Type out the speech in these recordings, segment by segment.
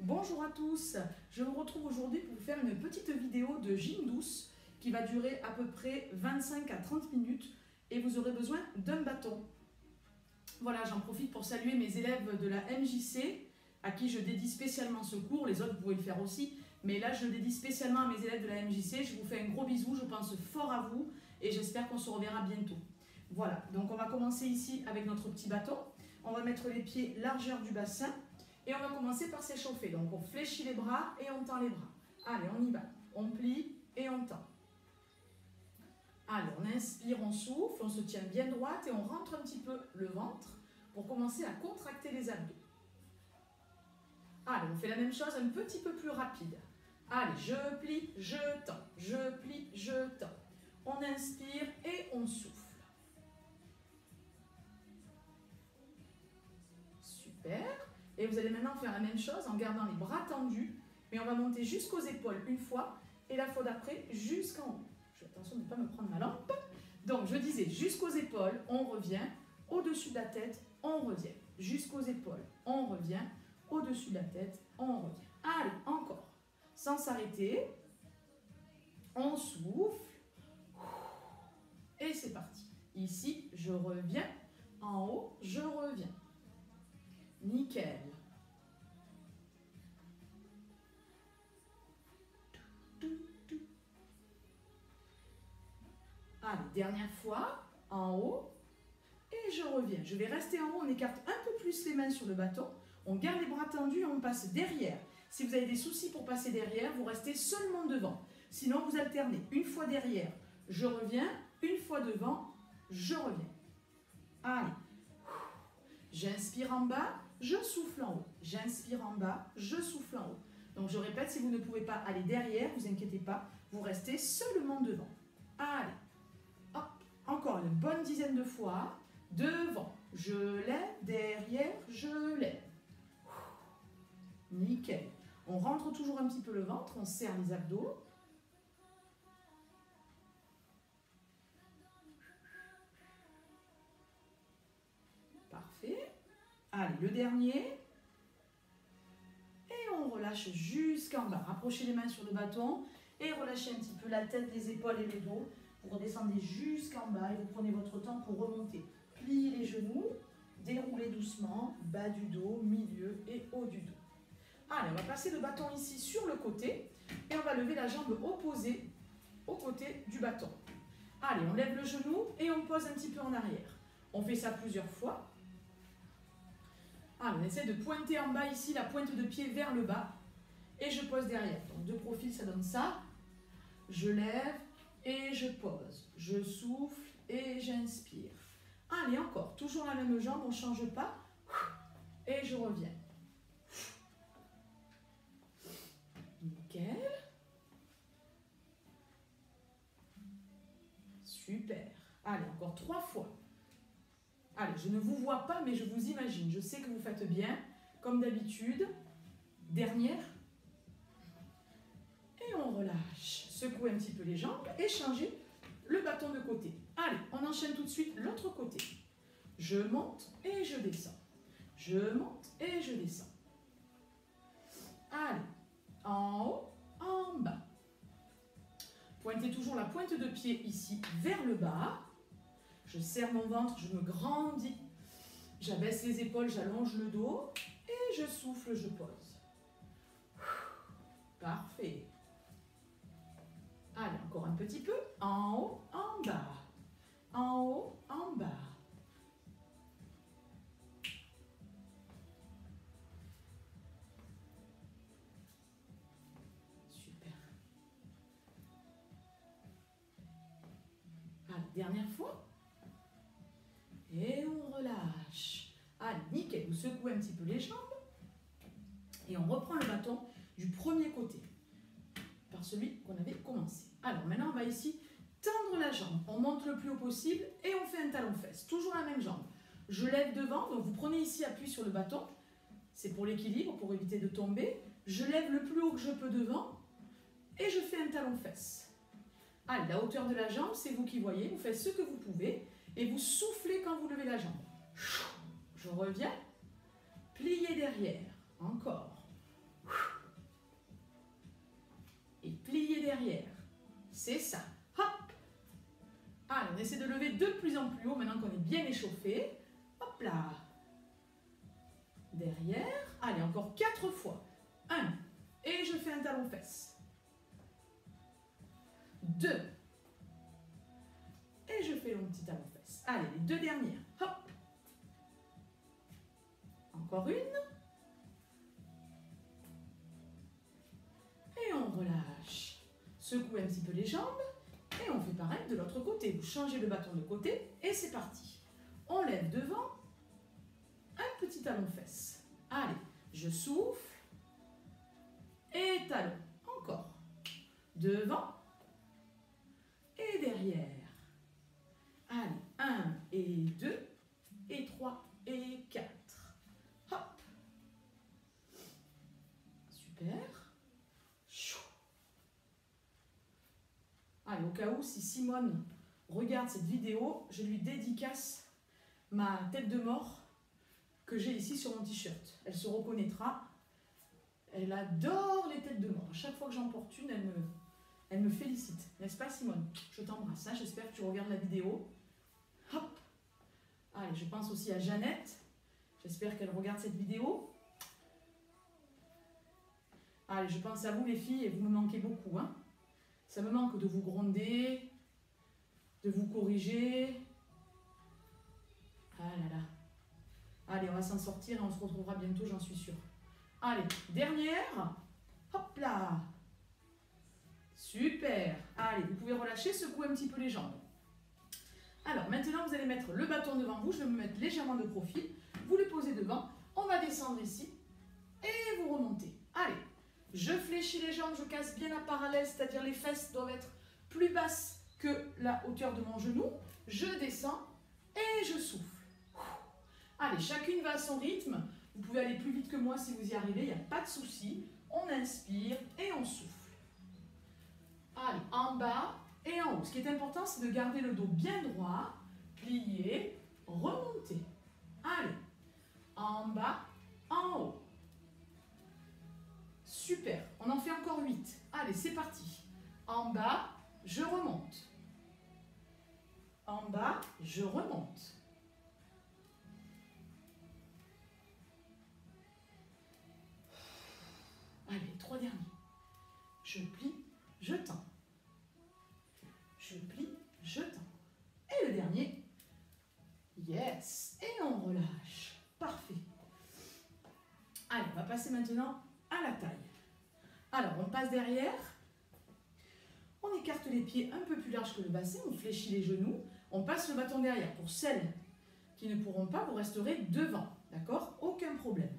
Bonjour à tous, je vous retrouve aujourd'hui pour vous faire une petite vidéo de gym douce qui va durer à peu près 25 à 30 minutes et vous aurez besoin d'un bâton. Voilà, j'en profite pour saluer mes élèves de la MJC à qui je dédie spécialement ce cours, les autres vous pouvez le faire aussi, mais là je le dédie spécialement à mes élèves de la MJC, je vous fais un gros bisou, je pense fort à vous et j'espère qu'on se reverra bientôt. Voilà, donc on va commencer ici avec notre petit bâton, on va mettre les pieds largeur du bassin. Et on va commencer par s'échauffer. Donc on fléchit les bras et on tend les bras. Allez, on y va. On plie et on tend. Allez, on inspire, on souffle, on se tient bien droite et on rentre un petit peu le ventre pour commencer à contracter les abdos. Allez, on fait la même chose un petit peu plus rapide. Allez, je plie, je tends, je plie, je tends. On inspire et on souffle. Super. Et vous allez maintenant faire la même chose en gardant les bras tendus, mais on va monter jusqu'aux épaules une fois, et la fois d'après jusqu'en haut. Je fais attention de ne pas me prendre ma lampe. Donc je disais jusqu'aux épaules, on revient, au-dessus de la tête, on revient. Jusqu'aux épaules, on revient, au-dessus de la tête, on revient. Allez, encore. Sans s'arrêter, on souffle, et c'est parti. Ici, je reviens, en haut, je reviens. Nickel. Allez, dernière fois, en haut, et je reviens. Je vais rester en haut, on écarte un peu plus les mains sur le bâton, on garde les bras tendus et on passe derrière. Si vous avez des soucis pour passer derrière, vous restez seulement devant. Sinon, vous alternez une fois derrière, je reviens, une fois devant, je reviens. Allez. J'inspire en bas, je souffle en haut. J'inspire en bas, je souffle en haut. Donc je répète, si vous ne pouvez pas aller derrière, ne vous inquiétez pas, vous restez seulement devant. Allez, hop, encore une bonne dizaine de fois. Devant, je lève, derrière, je lève. Nickel. On rentre toujours un petit peu le ventre, on serre les abdos. Parfait. Allez, le dernier. Et on relâche jusqu'en bas. Rapprochez les mains sur le bâton et relâchez un petit peu la tête, les épaules et le dos. Vous redescendez jusqu'en bas et vous prenez votre temps pour remonter. Pliez les genoux, déroulez doucement, bas du dos, milieu et haut du dos. Allez, on va passer le bâton ici sur le côté et on va lever la jambe opposée au côté du bâton. Allez, on lève le genou et on pose un petit peu en arrière. On fait ça plusieurs fois. Allez, on essaie de pointer en bas ici, la pointe de pied vers le bas. Et je pose derrière. Donc de profil, ça donne ça. Je lève et je pose. Je souffle et j'inspire. Allez, encore. Toujours la même jambe, on ne change pas. Et je reviens. Nickel. Super. Allez, encore 3 fois. Allez, je ne vous vois pas, mais je vous imagine. Je sais que vous faites bien, comme d'habitude. Dernière. Et on relâche. Secouez un petit peu les jambes et changez le bâton de côté. Allez, on enchaîne tout de suite l'autre côté. Je monte et je descends. Je monte et je descends. Allez, en haut, en bas. Pointez toujours la pointe de pied ici vers le bas. Je serre mon ventre, je me grandis. J'abaisse les épaules, j'allonge le dos. Et je souffle, je pose. Parfait. Allez, encore un petit peu. En haut, en bas. En haut, en bas. Super. Allez, dernière fois. Et on relâche. Allez, nickel, vous secouez un petit peu les jambes. Et on reprend le bâton du premier côté, par celui qu'on avait commencé. Alors maintenant, on va ici tendre la jambe. On monte le plus haut possible et on fait un talon-fesse. Toujours la même jambe. Je lève devant, donc vous prenez ici appui sur le bâton. C'est pour l'équilibre, pour éviter de tomber. Je lève le plus haut que je peux devant et je fais un talon-fesse. Allez, la hauteur de la jambe, c'est vous qui voyez. Vous faites ce que vous pouvez. Et vous soufflez quand vous levez la jambe. Je reviens. Pliez derrière. Encore. plus haut maintenant qu'on est bien échauffé. Hop là. Derrière. Allez, encore 4 fois. 1. Et je fais un talon-fesse. 2. Et je fais mon petit talon-fesse. Allez, les 2 dernières. Hop. Encore une. Et on relâche. Secouez un petit peu les jambes. Et on fait pareil de l'autre côté. Vous changez le bâton de côté et c'est parti. On lève devant. Un petit talon-fesse. Allez, je souffle. Et talon. Encore. Devant. Et derrière. Allez, 1 et 2. Et 3 et 4. Hop. Super. Allez, au cas où, si Simone regarde cette vidéo, je lui dédicace ma tête de mort que j'ai ici sur mon t-shirt. Elle se reconnaîtra. Elle adore les têtes de mort. À chaque fois que j'en porte une, elle me félicite. N'est-ce pas, Simone? Je t'embrasse. Hein. J'espère que tu regardes la vidéo. Hop. Allez, je pense aussi à Jeannette. J'espère qu'elle regarde cette vidéo. Allez, je pense à vous, les filles, et vous me manquez beaucoup. Hein. Ça me manque de vous gronder, de vous corriger. Ah là là. Allez, on va s'en sortir et on se retrouvera bientôt, j'en suis sûre. Allez, dernière. Hop là. Super. Allez, vous pouvez relâcher, secouer un petit peu les jambes. Alors, maintenant, vous allez mettre le bâton devant vous. Je vais me mettre légèrement de profil. Vous le posez devant. On va descendre ici. Et vous remontez. Allez. Je fléchis les jambes, je casse bien la parallèle, c'est-à-dire les fesses doivent être plus basses que la hauteur de mon genou. Je descends et je souffle. Allez, chacune va à son rythme. Vous pouvez aller plus vite que moi si vous y arrivez, il n'y a pas de souci. On inspire et on souffle. Allez, en bas et en haut. Ce qui est important, c'est de garder le dos bien droit, plier, remonter. Allez, en bas, en haut. Super, on en fait encore 8. Allez, c'est parti. En bas, je remonte. En bas, je remonte. Allez, 3 derniers. Je plie, je tends. Je plie, je tends. Et le dernier. Yes. Et on relâche. Parfait. Allez, on va passer maintenant à la taille. Alors, on passe derrière, on écarte les pieds un peu plus larges que le bassin, on fléchit les genoux, on passe le bâton derrière. Pour celles qui ne pourront pas, vous resterez devant, d'accord? Aucun problème.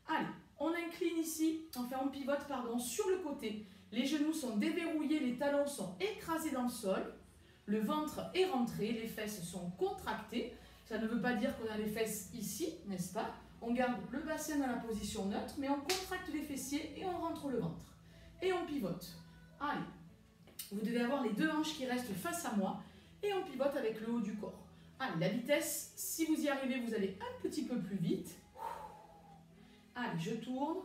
Allez, on incline ici, enfin on pivote, pardon, sur le côté. Les genoux sont déverrouillés, les talons sont écrasés dans le sol, le ventre est rentré, les fesses sont contractées. Ça ne veut pas dire qu'on a les fesses ici, n'est-ce pas? On garde le bassin dans la position neutre, mais on contracte les fessiers et on rentre le ventre. Et on pivote. Allez, vous devez avoir les 2 hanches qui restent face à moi et on pivote avec le haut du corps. Allez, la vitesse, si vous y arrivez, vous allez un petit peu plus vite. Allez, je tourne.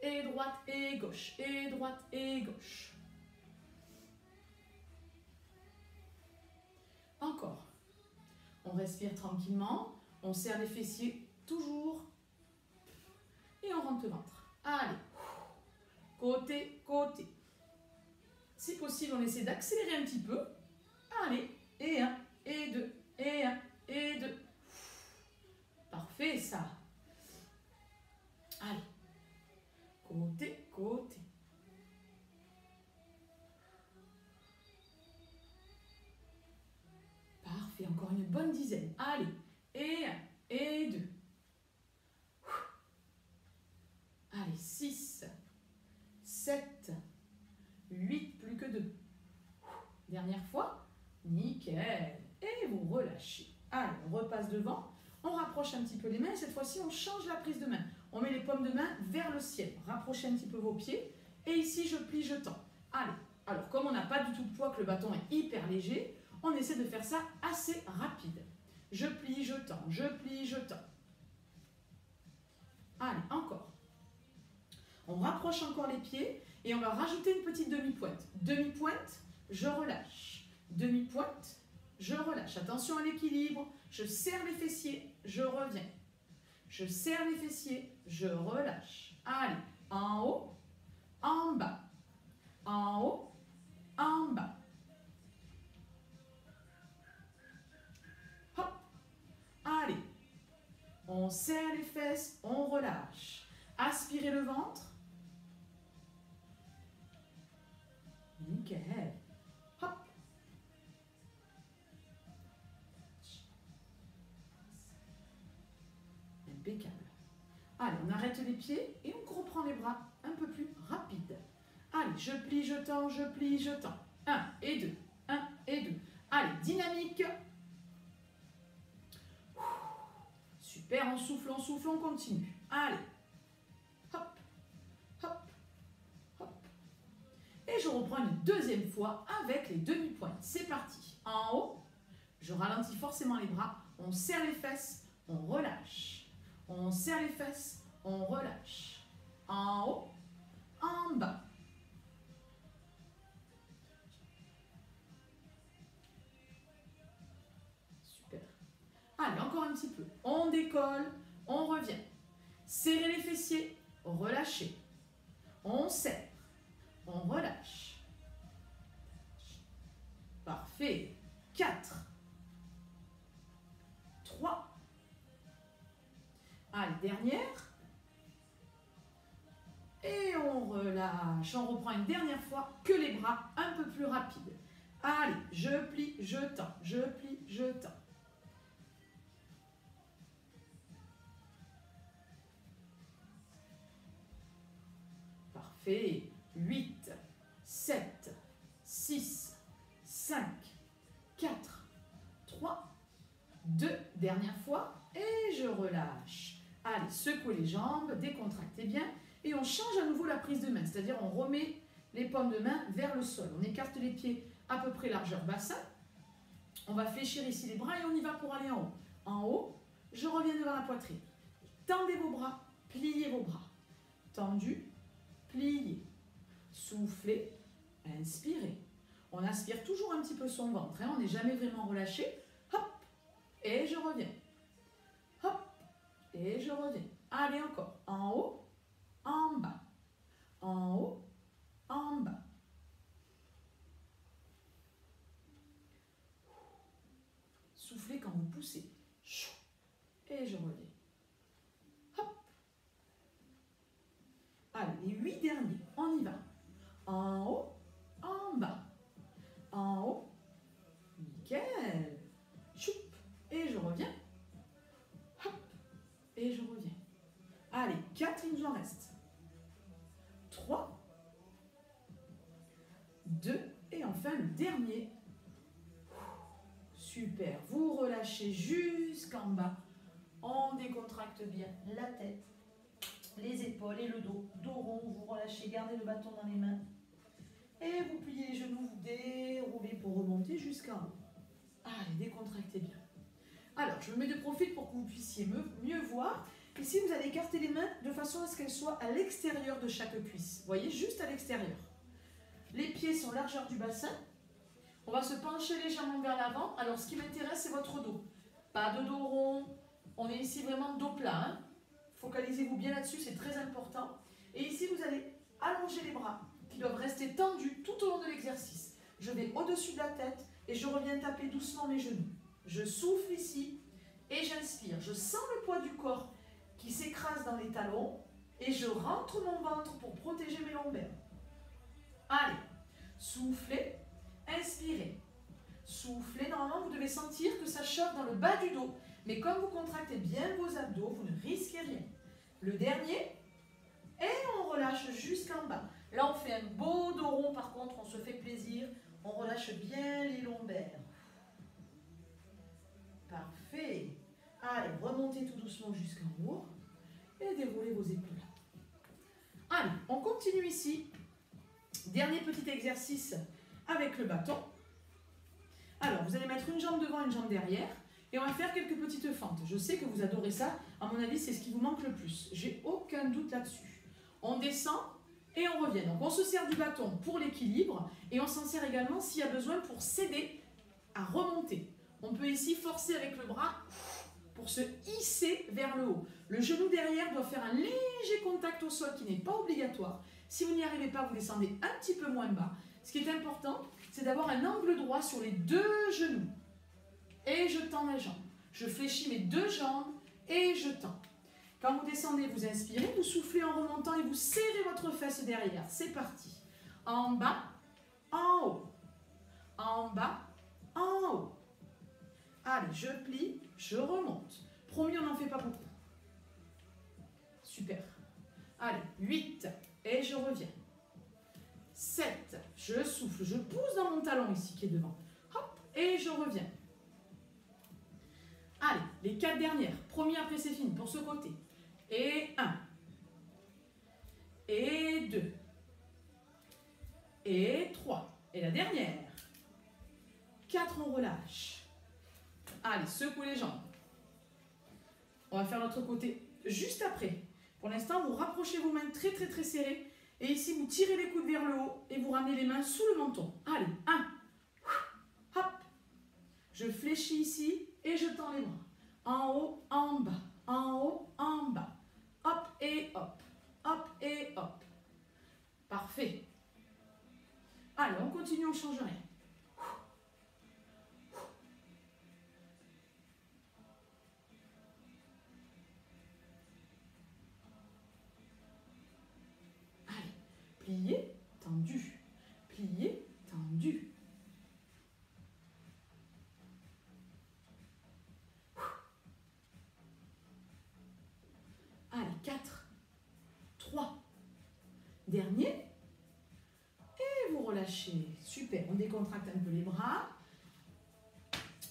Et droite et gauche, et droite et gauche. Encore. On respire tranquillement, on serre les fessiers toujours. Et on rentre le ventre. Allez. Côté, côté. Si possible, on essaie d'accélérer un petit peu. Allez. Et 1, et 2, et 1, et 2. Parfait, ça. Allez. Côté, côté. Parfait, encore une bonne dizaine. Allez. Et 1, et 2. Allez, 6, 7, 8, plus que 2. Dernière fois. Nickel. Et vous relâchez. Allez, on repasse devant. On rapproche un petit peu les mains. Cette fois-ci, on change la prise de main. On met les paumes de main vers le ciel. Rapprochez un petit peu vos pieds. Et ici, je plie, je tends. Allez. Alors, comme on n'a pas du tout de poids, que le bâton est hyper léger, on essaie de faire ça assez rapide. Je plie, je tends. Je plie, je tends. Allez, encore. On rapproche encore les pieds et on va rajouter une petite demi-pointe. Demi-pointe, je relâche. Demi-pointe, je relâche. Attention à l'équilibre. Je serre les fessiers, je reviens. Je serre les fessiers, je relâche. Allez, en haut, en bas. En haut, en bas. Hop. Allez. On serre les fesses, on relâche. Aspirez le ventre. Nickel. Hop. Impeccable. Allez, on arrête les pieds et on reprend les bras un peu plus rapide. Allez, je plie, je tends, je plie, je tends. 1 et 2, 1 et 2. Allez, dynamique. Super, on souffle, on continue. Allez. Hop, hop, hop. Et je reprends une deuxième fois avec les demi-pointes. C'est parti. En haut, je ralentis forcément les bras. On serre les fesses, on relâche. On serre les fesses, on relâche. En haut, en bas. Super. Allez, encore un petit peu. On décolle, on revient. Serrez les fessiers, relâchez. On serre, on relâche. Parfait. 4, 3. Allez, dernière. Et on relâche. On reprend une dernière fois que les bras un peu plus rapides. Allez, je plie, je tends, je plie, je tends. Parfait. 8, 7, 6, 5, 4, 3, 2. Dernière fois. Et je relâche. Allez, secouez les jambes, décontractez bien. Et on change à nouveau la prise de main. C'est-à-dire on remet les paumes de main vers le sol. On écarte les pieds à peu près largeur bassin. On va fléchir ici les bras et on y va pour aller en haut. En haut, je reviens devant la poitrine. Tendez vos bras, pliez vos bras. Tendu, pliez. Soufflez, inspirez. On aspire toujours un petit peu son ventre. On n'est jamais vraiment relâché. Hop, et je reviens. Hop, et je reviens. Allez encore. En haut, en bas. En haut, en bas. Soufflez quand vous poussez. Et je reviens. Hop. Allez, les 8 derniers. On y va. En haut, en bas. En haut. Nickel. Choup. Et je reviens. Hop. Et je reviens. Allez, 4, il nous en reste. 3. 2. Et enfin le dernier. Super. Vous relâchez jusqu'en bas. On décontracte bien la tête, les épaules et le dos. Dos rond, vous relâchez, gardez le bâton dans les mains. Et vous pliez les genoux, vous déroulez pour remonter jusqu'en haut. Allez, décontractez bien. Alors, je me mets de profil pour que vous puissiez mieux voir. Ici, vous allez écarter les mains de façon à ce qu'elles soient à l'extérieur de chaque cuisse. Vous voyez, juste à l'extérieur. Les pieds sont largeur du bassin. On va se pencher légèrement vers l'avant. Alors, ce qui m'intéresse, c'est votre dos. Pas de dos rond. On est ici vraiment dos plat. Hein. Focalisez-vous bien là-dessus, c'est très important. Et ici, vous allez allonger les bras qui doivent rester tendus tout au long de l'exercice. Je vais au-dessus de la tête et je reviens taper doucement mes genoux. Je souffle ici et j'inspire. Je sens le poids du corps qui s'écrase dans les talons et je rentre mon ventre pour protéger mes lombaires. Allez, soufflez, inspirez. Soufflez, normalement vous devez sentir que ça chauffe dans le bas du dos. Mais comme vous contractez bien vos abdos, vous ne risquez rien. Le dernier, et on relâche jusqu'en bas. Là on fait un beau dos rond, par contre on se fait plaisir. On relâche bien les lombaires. Parfait. Allez, remontez tout doucement jusqu'en haut et déroulez vos épaules. Allez, on continue ici. Dernier petit exercice avec le bâton. Alors, vous allez mettre une jambe devant, une jambe derrière et on va faire quelques petites fentes. Je sais que vous adorez ça. À mon avis, c'est ce qui vous manque le plus. J'ai aucun doute là-dessus. On descend et on revient. Donc, on se sert du bâton pour l'équilibre et on s'en sert également s'il y a besoin pour s'aider à remonter. On peut ici forcer avec le bras pour se hisser vers le haut. Le genou derrière doit faire un léger contact au sol qui n'est pas obligatoire. Si vous n'y arrivez pas, vous descendez un petit peu moins bas. Ce qui est important, c'est d'avoir un angle droit sur les deux genoux. Et je tends la jambe. Je fléchis mes deux jambes et je tends. Quand vous descendez, vous inspirez, vous soufflez en remontant et vous serrez votre fesse derrière. C'est parti. En bas, en haut. En bas, en haut. Allez, je plie, je remonte. Promis, on n'en fait pas beaucoup. Super. Allez, 8. Et je reviens. 7. Je souffle, je pousse dans mon talon ici qui est devant. Hop, et je reviens. Allez, les 4 dernières. Promis, après c'est fini pour ce côté. Et 1. Et 2. Et 3. Et la dernière. 4, on relâche. Allez, secouez les jambes. On va faire l'autre côté juste après. Pour l'instant, vous rapprochez vos mains très très très serrées. Et ici, vous tirez les coudes vers le haut et vous ramenez les mains sous le menton. Allez, 1. Hop. Je fléchis ici et je tends les bras. En haut, en bas. En haut, en bas. Hop et hop. Hop et hop. Parfait. Allez, on continue, on ne change rien. Allez, plié, tendu. Plié, tendu. Allez, 4, 3. Dernier. Et vous relâchez. Super, on décontracte un peu les bras.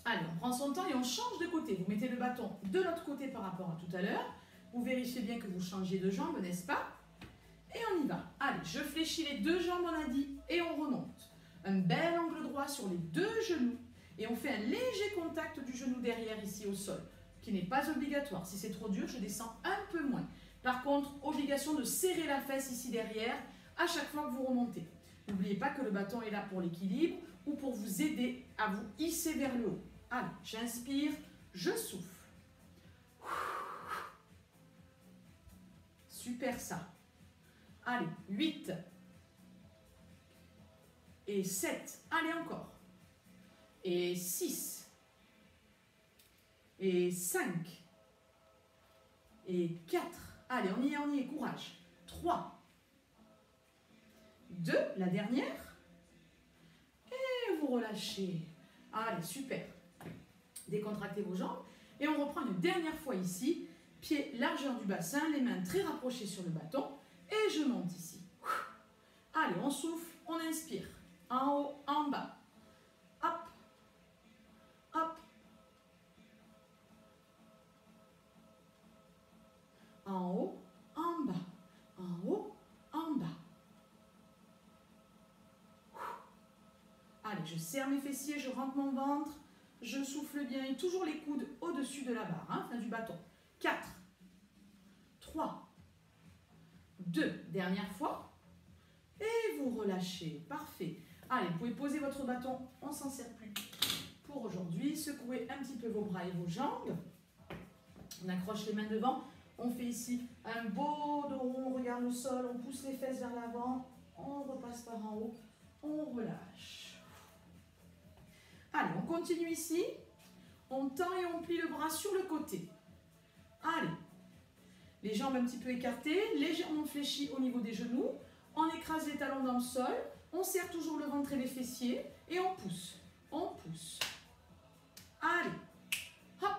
Allez, on prend son temps et on change de côté. Vous mettez le bâton de l'autre côté par rapport à tout à l'heure. Vous vérifiez bien que vous changez de jambe, n'est-ce pas? Et on y va. Allez, je fléchis les deux jambes, on a dit, et on remonte. Un bel angle droit sur les deux genoux. Et on fait un léger contact du genou derrière ici au sol, qui n'est pas obligatoire. Si c'est trop dur, je descends un peu moins. Par contre, obligation de serrer la fesse ici derrière à chaque fois que vous remontez. N'oubliez pas que le bâton est là pour l'équilibre ou pour vous aider à vous hisser vers le haut. Allez, j'inspire, je souffle. Super ça. Allez, 8. Et 7. Allez, encore. Et 6. Et 5. Et 4. Allez, on y est, courage. 3. 2, la dernière. Et vous relâchez. Allez, super. Décontractez vos jambes. Et on reprend une dernière fois ici. Pied largeur du bassin, les mains très rapprochées sur le bâton. Et je monte ici. Allez, on souffle, on inspire. En haut, en bas. Hop. Hop. En haut, en bas. En haut, en bas. Allez, je serre mes fessiers, je rentre mon ventre. Je souffle bien et toujours les coudes au-dessus de la barre, hein, fin du bâton. 4, 3, 2, dernière fois. Et vous relâchez, parfait. Allez, vous pouvez poser votre bâton, on ne s'en sert plus pour aujourd'hui. Secouez un petit peu vos bras et vos jambes. On accroche les mains devant. On fait ici un beau dos rond, on regarde le sol, on pousse les fesses vers l'avant. On repasse par en haut, on relâche. Allez, on continue ici. On tend et on plie le bras sur le côté. Allez, les jambes un petit peu écartées, légèrement fléchies au niveau des genoux. On écrase les talons dans le sol. On serre toujours le ventre et les fessiers. Et on pousse. On pousse. Allez. Hop.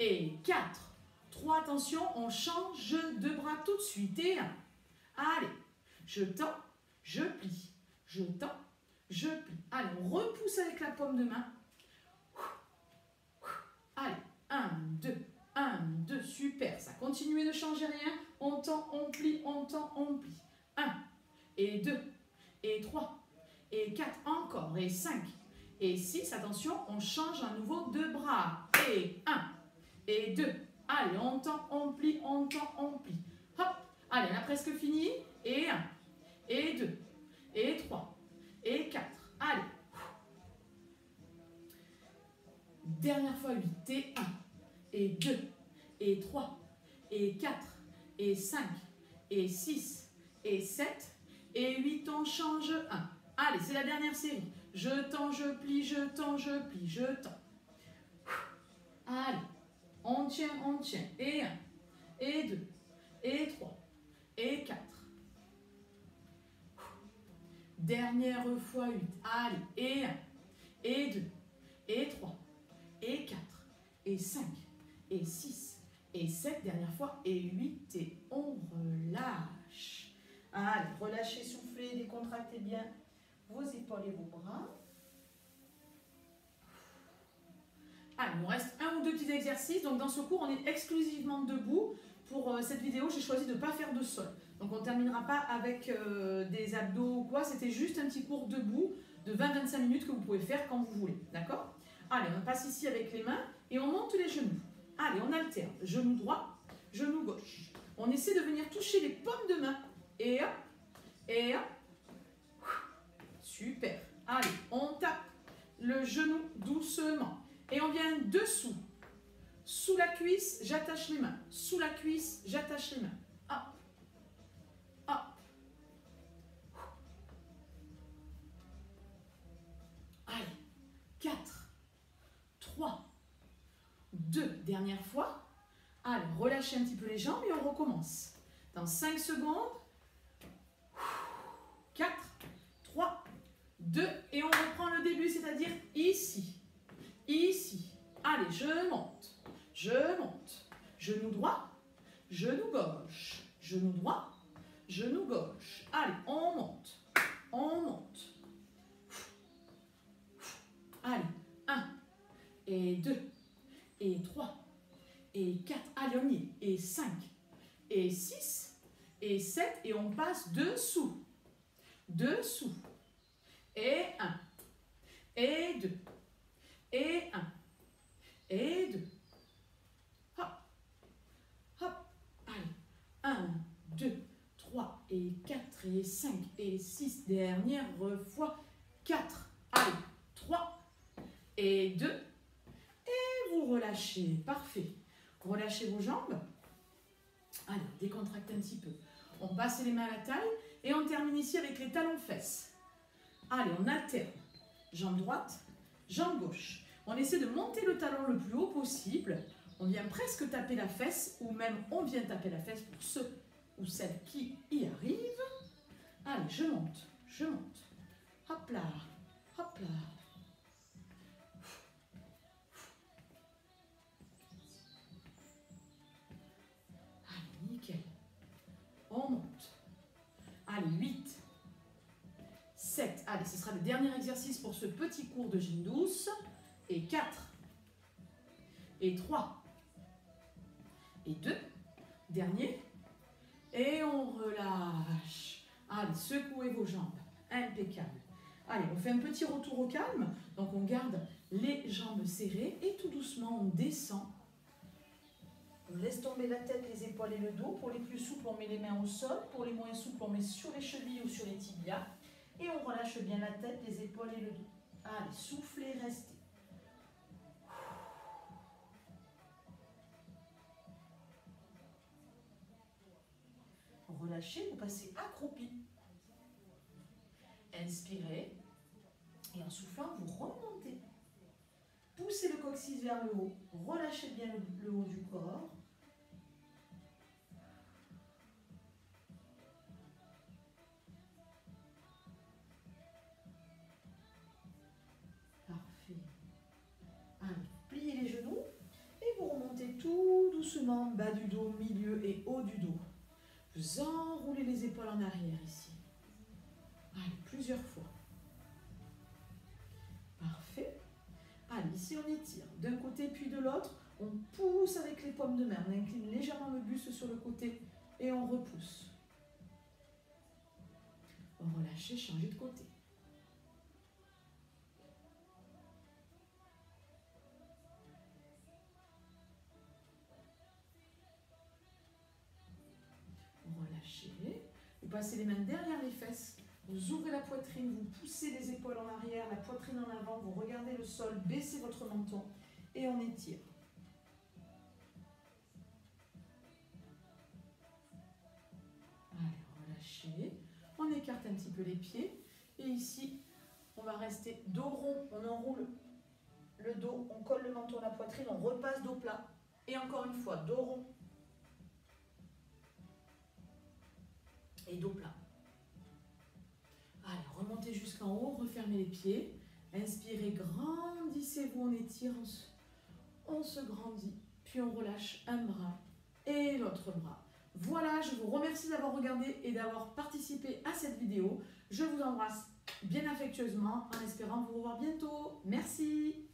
Et 4, 3, attention, on change de bras tout de suite. Et 1. Allez. Je tends, je plie. Je tends, je plie. Allez, on repousse avec la paume de main. Allez, 1, 2, 1, 2, super. Ça continue, ne changez rien. On tend, on plie, on tend, on plie. 1, et 2, et 3, et 4, encore, et 5, et 6. Attention, on change à nouveau de bras. Et 1, et 2. Allez, on tend, on plie, on tend, on plie. Hop, allez, on a presque fini. Et 1, et 2, et 3, et 4. Allez. et 3, et 4, et 5, et 6, et 7, et 8, on change 1. Allez, c'est la dernière série. Je tends, je plie, je tends, je plie, je tends. Allez, on tient, et 1, et 2, et 3, et 4. Dernière fois 8. Allez, et 1, et 2, et 3, et 4, et 5, et 6, et 7. Dernière fois, et 8. Et on relâche. Allez, relâchez, soufflez, décontractez bien vos épaules et vos bras. Allez, il nous reste un ou deux petits exercices. Donc dans ce cours, on est exclusivement debout. Pour cette vidéo, j'ai choisi de ne pas faire de sol. Donc on ne terminera pas avec des abdos ou quoi. C'était juste un petit cours debout de 20-25 minutes que vous pouvez faire quand vous voulez. D'accord? Allez, on passe ici avec les mains et on monte les genoux. Allez, on alterne. Genou droit, genou gauche. On essaie de venir toucher les paumes de main. Et hop, et hop. Super. Allez, on tape le genou doucement. Et on vient dessous. Sous la cuisse, j'attache les mains. Sous la cuisse, j'attache les mains. Hop. Hop. Allez. 4, 3, 2. Dernière fois. Allez, relâchez un petit peu les jambes et on recommence. Dans 5 secondes. 4, 3, 2. Et on reprend le début, c'est-à-dire ici. Ici. Allez, je monte. Je monte. Genou droit, genou gauche. Genou droit, genou gauche. Allez, on monte. On monte. Allez, 1, et 2, et 3, et 4. Allez, on y est. Et 5, et 6, et 7. Et on passe dessous. Dessous. Et 1, et 2, et 1, et 2. Hop, hop. Allez, 1, 2, 3, et 4, et 5, et 6. Dernière fois, 4. Allez, 3, et 2. Et vous relâchez. Parfait. Relâchez vos jambes. Allez, décontractez un petit peu. On passe les mains à la taille et on termine ici avec les talons-fesses. Allez, on alterne. Jambe droite, jambe gauche. On essaie de monter le talon le plus haut possible. On vient presque taper la fesse ou même on vient taper la fesse pour ceux ou celles qui y arrivent. Allez, je monte, je monte. Hop là, hop là. Allez, nickel. On monte. Allez, 8, 7. Allez, ce sera le dernier exercice pour ce petit cours de gym douce. Et 4. Et 3. Et 2. Dernier. Et on relâche. Allez, secouez vos jambes. Impeccable. Allez, on fait un petit retour au calme. Donc, on garde les jambes serrées et tout doucement, on descend. On laisse tomber la tête, les épaules et le dos. Pour les plus souples, on met les mains au sol. Pour les moins souples, on met sur les chevilles ou sur les tibias. Et on relâche bien la tête, les épaules et le dos. Allez, soufflez, restez. Relâchez, vous passez accroupi. Inspirez. Et en soufflant, vous remontez. Poussez le coccyx vers le haut. Relâchez bien le haut du corps. Parfait. Allez, pliez les genoux et vous remontez tout doucement, bas du dos, milieu et haut du dos. Vous enroulez les épaules en arrière ici. Allez, plusieurs fois. Parfait. Allez, ici on étire d'un côté puis de l'autre. On pousse avec les paumes de main. On incline légèrement le buste sur le côté et on repousse. On relâche, changez de côté. Relâchez. Vous passez les mains derrière les fesses. Vous ouvrez la poitrine, vous poussez les épaules en arrière, la poitrine en avant, vous regardez le sol, baissez votre menton et on étire. écarte un petit peu les pieds. Et ici, on va rester dos rond. On enroule le dos, on colle le menton à la poitrine, on repasse dos plat. Et encore une fois, dos rond. Et dos plat. Allez, remontez jusqu'en haut, refermez les pieds. Inspirez, grandissez-vous, on étire, on se grandit. Puis on relâche un bras et l'autre bras. Voilà, je vous remercie d'avoir regardé et d'avoir participé à cette vidéo. Je vous embrasse bien affectueusement en espérant vous revoir bientôt. Merci.